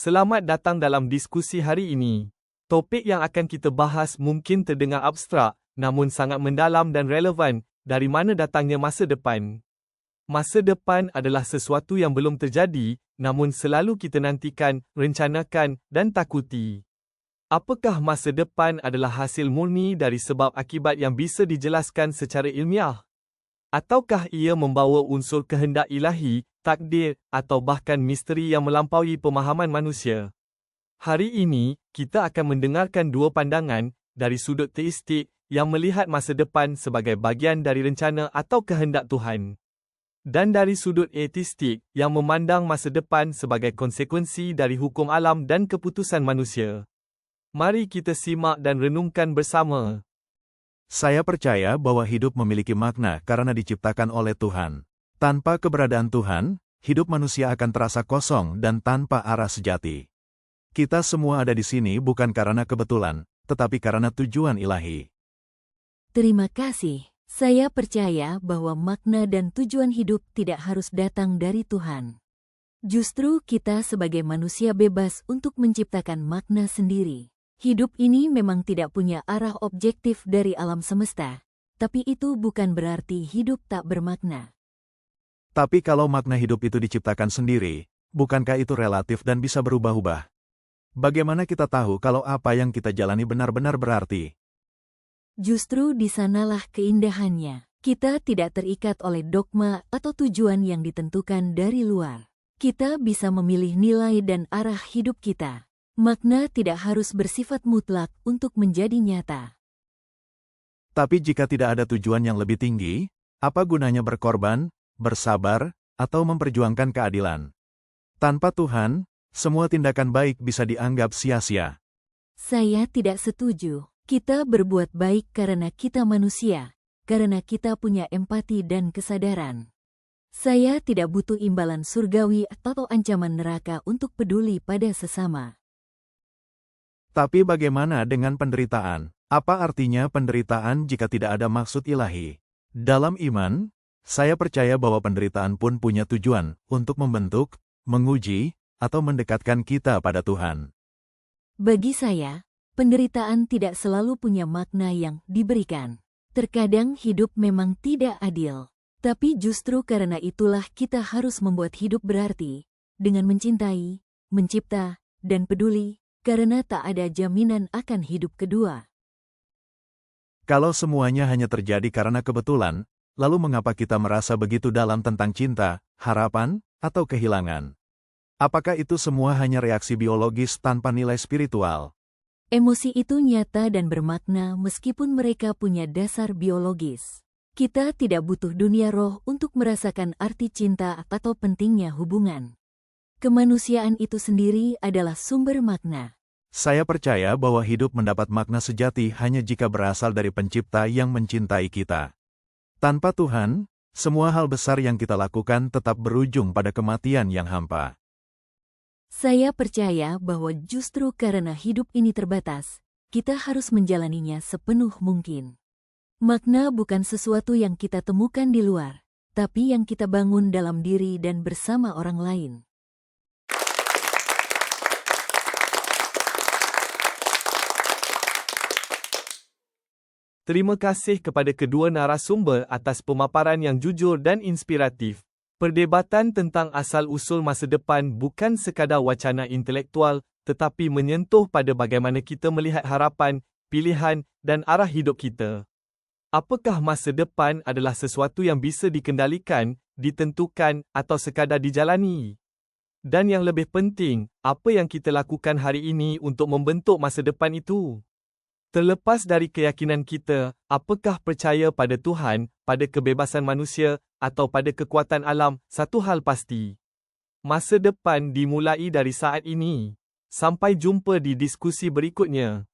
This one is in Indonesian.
Selamat datang dalam diskusi hari ini. Topik yang akan kita bahas mungkin terdengar abstrak, namun sangat mendalam dan relevan. Dari mana datangnya masa depan? Masa depan adalah sesuatu yang belum terjadi, namun selalu kita nantikan, rencanakan dan takuti. Apakah masa depan adalah hasil murni dari sebab akibat yang bisa dijelaskan secara ilmiah? Ataukah ia membawa unsur kehendak ilahi, takdir, atau bahkan misteri yang melampaui pemahaman manusia? Hari ini, kita akan mendengarkan dua pandangan, dari sudut teistik, yang melihat masa depan sebagai bagian dari rencana atau kehendak Tuhan. Dan dari sudut ateistik, yang memandang masa depan sebagai konsekuensi dari hukum alam dan keputusan manusia. Mari kita simak dan renungkan bersama. Saya percaya bahwa hidup memiliki makna karena diciptakan oleh Tuhan. Tanpa keberadaan Tuhan, hidup manusia akan terasa kosong dan tanpa arah sejati. Kita semua ada di sini bukan karena kebetulan, tetapi karena tujuan ilahi. Terima kasih. Saya percaya bahwa makna dan tujuan hidup tidak harus datang dari Tuhan. Justru kita sebagai manusia bebas untuk menciptakan makna sendiri. Hidup ini memang tidak punya arah objektif dari alam semesta, tapi itu bukan berarti hidup tak bermakna. Tapi kalau makna hidup itu diciptakan sendiri, bukankah itu relatif dan bisa berubah-ubah? Bagaimana kita tahu kalau apa yang kita jalani benar-benar berarti? Justru di sanalah keindahannya. Kita tidak terikat oleh dogma atau tujuan yang ditentukan dari luar. Kita bisa memilih nilai dan arah hidup kita. Makna tidak harus bersifat mutlak untuk menjadi nyata. Tapi jika tidak ada tujuan yang lebih tinggi, apa gunanya berkorban, bersabar, atau memperjuangkan keadilan? Tanpa Tuhan, semua tindakan baik bisa dianggap sia-sia. Saya tidak setuju. Kita berbuat baik karena kita manusia, karena kita punya empati dan kesadaran. Saya tidak butuh imbalan surgawi atau ancaman neraka untuk peduli pada sesama. Tapi bagaimana dengan penderitaan? Apa artinya penderitaan jika tidak ada maksud ilahi? Dalam iman, saya percaya bahwa penderitaan pun punya tujuan untuk membentuk, menguji, atau mendekatkan kita pada Tuhan. Bagi saya, penderitaan tidak selalu punya makna yang diberikan. Terkadang hidup memang tidak adil. Tapi justru karena itulah kita harus membuat hidup berarti, dengan mencintai, mencipta, dan peduli, karena tak ada jaminan akan hidup kedua. Kalau semuanya hanya terjadi karena kebetulan, lalu mengapa kita merasa begitu dalam tentang cinta, harapan, atau kehilangan? Apakah itu semua hanya reaksi biologis tanpa nilai spiritual? Emosi itu nyata dan bermakna meskipun mereka punya dasar biologis. Kita tidak butuh dunia roh untuk merasakan arti cinta atau pentingnya hubungan. Kemanusiaan itu sendiri adalah sumber makna. Saya percaya bahwa hidup mendapat makna sejati hanya jika berasal dari Pencipta yang mencintai kita. Tanpa Tuhan, semua hal besar yang kita lakukan tetap berujung pada kematian yang hampa. Saya percaya bahwa justru karena hidup ini terbatas, kita harus menjalaninya sepenuh mungkin. Makna bukan sesuatu yang kita temukan di luar, tapi yang kita bangun dalam diri dan bersama orang lain. Terima kasih kepada kedua narasumber atas pemaparan yang jujur dan inspiratif. Perdebatan tentang asal-usul masa depan bukan sekadar wacana intelektual, tetapi menyentuh pada bagaimana kita melihat harapan, pilihan, dan arah hidup kita. Apakah masa depan adalah sesuatu yang bisa dikendalikan, ditentukan, atau sekadar dijalani? Dan yang lebih penting, apa yang kita lakukan hari ini untuk membentuk masa depan itu? Terlepas dari keyakinan kita, apakah percaya pada Tuhan, pada kebebasan manusia, atau pada kekuatan alam, satu hal pasti. Masa depan dimulai dari saat ini. Sampai jumpa di diskusi berikutnya.